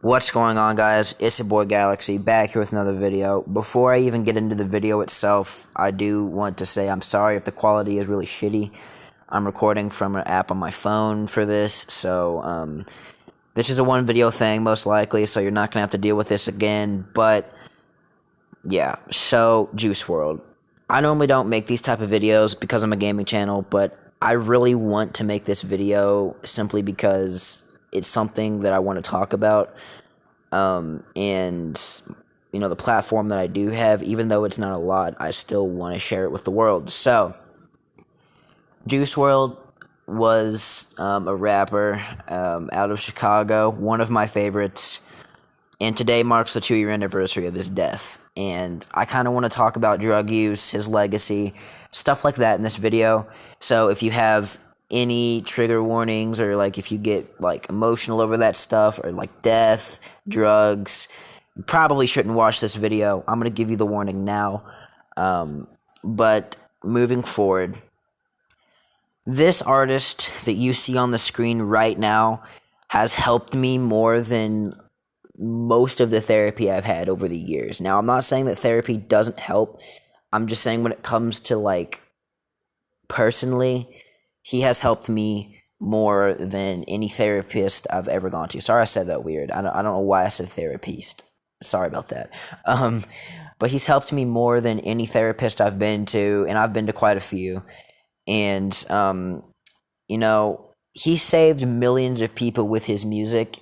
What's going on, guys? It's your boy Galaxy back here with another video. Before I even get into the video itself, I do want to say I'm sorry if the quality is really shitty. I'm recording from an app on my phone for this, so this is a one video thing most likely, so you're not gonna have to deal with this again. But yeah, so Juice WRLD. I normally don't make these type of videos because I'm a gaming channel, but I really want to make this video simply because it's something that I want to talk about. And the platform that I do have, even though it's not a lot, I still want to share it with the world. So Juice WRLD was a rapper out of Chicago, one of my favorites, and today marks the 2-year anniversary of his death. And I kind of want to talk about drug use, his legacy, stuff like that in this video. So if you have any trigger warnings, or like if you get like emotional over that stuff, or like death, drugs, you probably shouldn't watch this video. I'm gonna give you the warning now. But moving forward, this artist that you see on the screen right now has helped me more than most of the therapy I've had over the years. Now, I'm not saying that therapy doesn't help. I'm just saying when it comes to like personally, he has helped me more than any therapist I've ever gone to. Sorry I said that weird. I don't know why I said therapist. Sorry about that. But he's helped me more than any therapist I've been to, and I've been to quite a few. And, he saved millions of people with his music,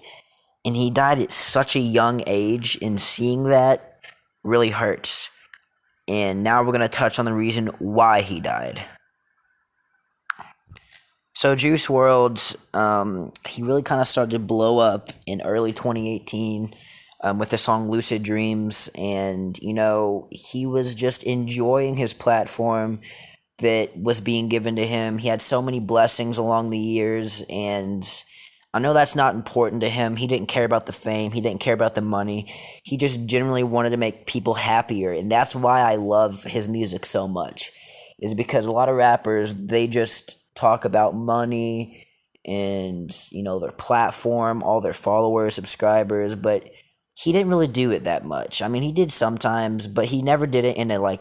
and he died at such a young age, and seeing that really hurts. And now we're going to touch on the reason why he died. So Juice WRLD, he really kind of started to blow up in early 2018 with the song Lucid Dreams, and, he was just enjoying his platform that was being given to him. He had so many blessings along the years, and I know that's not important to him. He didn't care about the fame. He didn't care about the money. He just generally wanted to make people happier, and that's why I love his music so much, is because a lot of rappers, they just talk about money and, their platform, all their followers, subscribers, but he didn't really do it that much. I mean, he did sometimes, but he never did it in a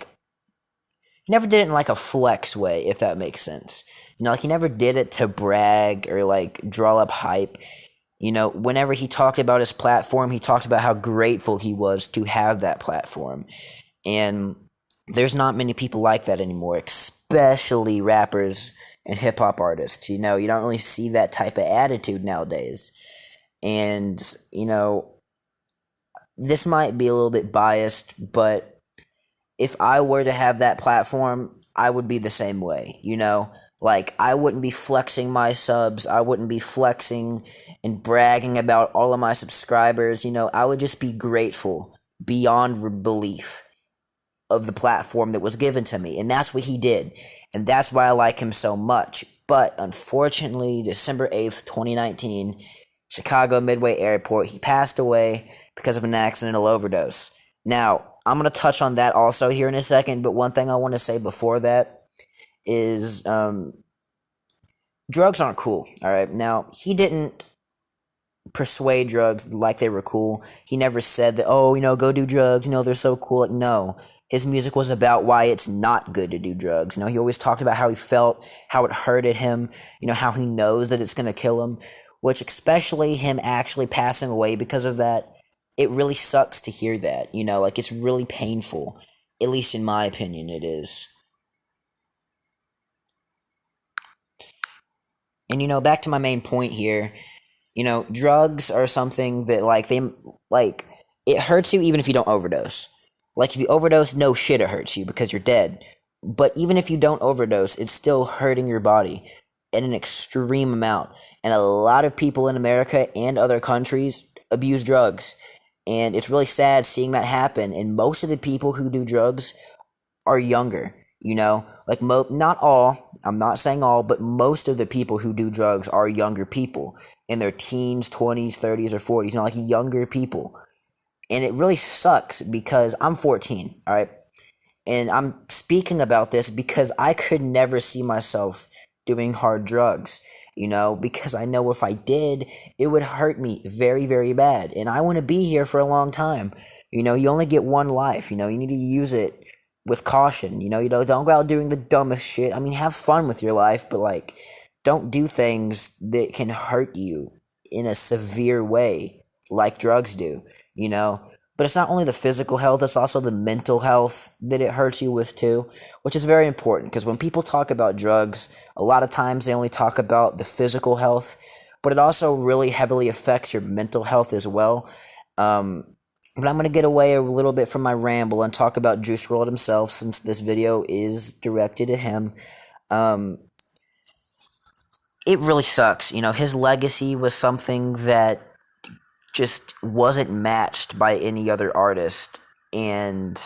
flex way, if that makes sense. He never did it to brag or like draw up hype. Whenever he talked about his platform, he talked about how grateful he was to have that platform. And there's not many people like that anymore, especially rappers and hip-hop artists. You don't really see that type of attitude nowadays. And, this might be a little bit biased, but if I were to have that platform, I would be the same way, Like, I wouldn't be flexing my subs, I wouldn't be flexing and bragging about all of my subscribers, I would just be grateful beyond belief of the platform that was given to me, and that's what he did, and that's why I like him so much. But unfortunately, December 8th, 2019, Chicago Midway Airport, he passed away because of an accidental overdose. Now, I'm going to touch on that also here in a second, but one thing I want to say before that is drugs aren't cool, alright? Now, he didn't persuade drugs like they were cool. He never said that, go do drugs, they're so cool. Like, no. His music was about why it's not good to do drugs. He always talked about how he felt, how it hurted him, how he knows that it's going to kill him, which especially him actually passing away because of that, it really sucks to hear that, it's really painful. At least in my opinion, it is. And, back to my main point here, drugs are something that, it hurts you even if you don't overdose. Like, if you overdose, no shit, it hurts you because you're dead. But even if you don't overdose, it's still hurting your body in an extreme amount. And a lot of people in America and other countries abuse drugs. And it's really sad seeing that happen. And most of the people who do drugs are younger, Like, not all, I'm not saying all, but most of the people who do drugs are younger people. In their teens, 20s, 30s, or 40s, like younger people. And it really sucks because I'm 14, alright? And I'm speaking about this because I could never see myself doing hard drugs. because I know if I did, it would hurt me very, very bad. And I want to be here for a long time. You only get one life, you need to use it with caution. Don't go out doing the dumbest shit. I mean, have fun with your life, but like, don't do things that can hurt you in a severe way like drugs do, But it's not only the physical health, it's also the mental health that it hurts you with too, which is very important because when people talk about drugs, a lot of times they only talk about the physical health, but it also really heavily affects your mental health as well. But I'm going to get away a little bit from my ramble and talk about Juice WRLD himself since this video is directed to him. It really sucks. His legacy was something that just wasn't matched by any other artist. And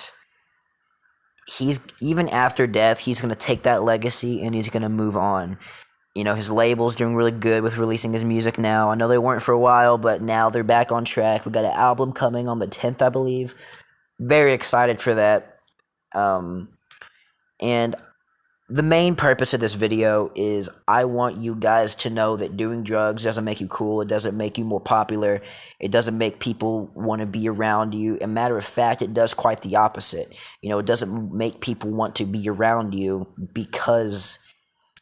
he's, even after death, he's going to take that legacy and he's going to move on. His label's doing really good with releasing his music now. I know they weren't for a while, but now they're back on track. We got an album coming on the 10th, I believe. Very excited for that. And the main purpose of this video is I want you guys to know that doing drugs doesn't make you cool. It doesn't make you more popular. It doesn't make people want to be around you. As a matter of fact, it does quite the opposite. It doesn't make people want to be around you because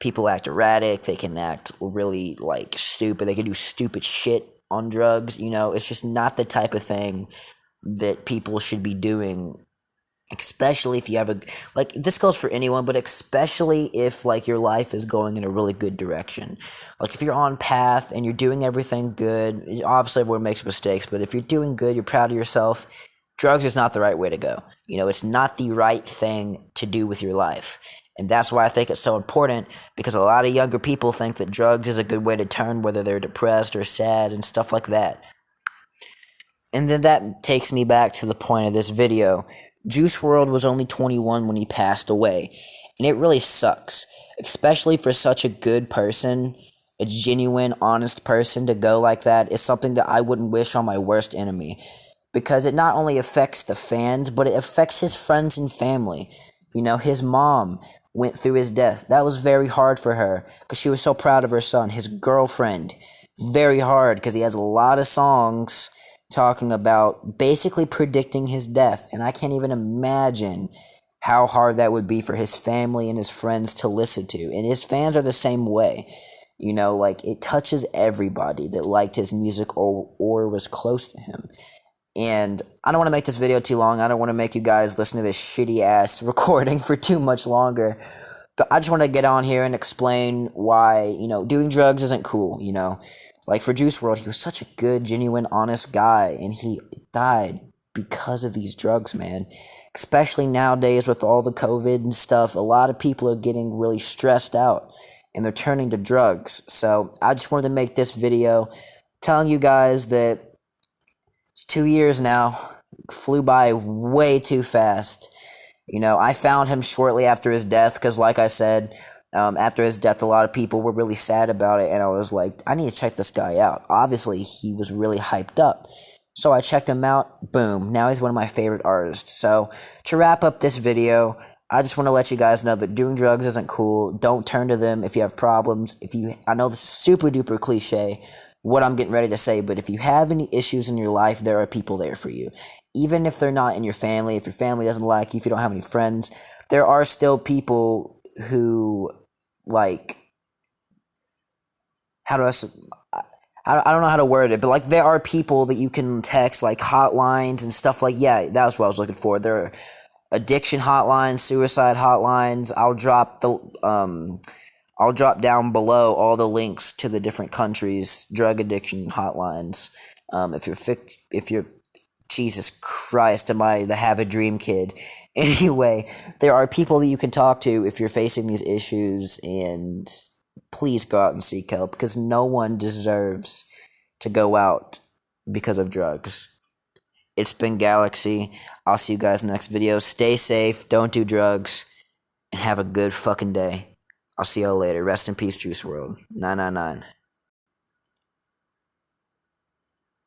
people act erratic. They can act really, stupid. They can do stupid shit on drugs. It's just not the type of thing that people should be doing. Especially if you have this goes for anyone, but especially if, your life is going in a really good direction. If you're on path and you're doing everything good, obviously everyone makes mistakes, but if you're doing good, you're proud of yourself, drugs is not the right way to go. It's not the right thing to do with your life. And that's why I think it's so important, because a lot of younger people think that drugs is a good way to turn, whether they're depressed or sad and stuff like that. And then that takes me back to the point of this video. Juice WRLD was only 21 when he passed away, and it really sucks, especially for such a good person, a genuine, honest person to go like that is something that I wouldn't wish on my worst enemy, because it not only affects the fans, but it affects his friends and family. His mom went through his death. That was very hard for her, because she was so proud of her son. His girlfriend, very hard, because he has a lot of songs talking about basically predicting his death, and I can't even imagine how hard that would be for his family and his friends to listen to, and his fans are the same way. It touches everybody that liked his music or was close to him. And I don't want to make this video too long. I don't want to make you guys listen to this shitty ass recording for too much longer, but I just want to get on here and explain why, doing drugs isn't cool, for Juice WRLD, he was such a good, genuine, honest guy, and he died because of these drugs, man. Especially nowadays with all the COVID and stuff, a lot of people are getting really stressed out, and they're turning to drugs. So I just wanted to make this video telling you guys that it's 2 years now, flew by way too fast. I found him shortly after his death, because like I said, after his death, a lot of people were really sad about it, and I was like, I need to check this guy out. Obviously, he was really hyped up. So I checked him out, boom, now he's one of my favorite artists. So, to wrap up this video, I just want to let you guys know that doing drugs isn't cool. Don't turn to them if you have problems. I know this is super duper cliche, what I'm getting ready to say, but if you have any issues in your life, there are people there for you. Even if they're not in your family, if your family doesn't like you, if you don't have any friends, there are still people who, I don't know how to word it, but there are people that you can text, hotlines and stuff yeah, that was what I was looking for. There are addiction hotlines, suicide hotlines. I'll drop down below all the links to the different countries' drug addiction hotlines. If you're Jesus Christ, am I the have a dream kid? Anyway, there are people that you can talk to if you're facing these issues, and please go out and seek help, because no one deserves to go out because of drugs. It's been Galaxy. I'll see you guys in the next video. Stay safe, don't do drugs, and have a good fucking day. I'll see y'all later. Rest in peace, Juice WRLD. 999.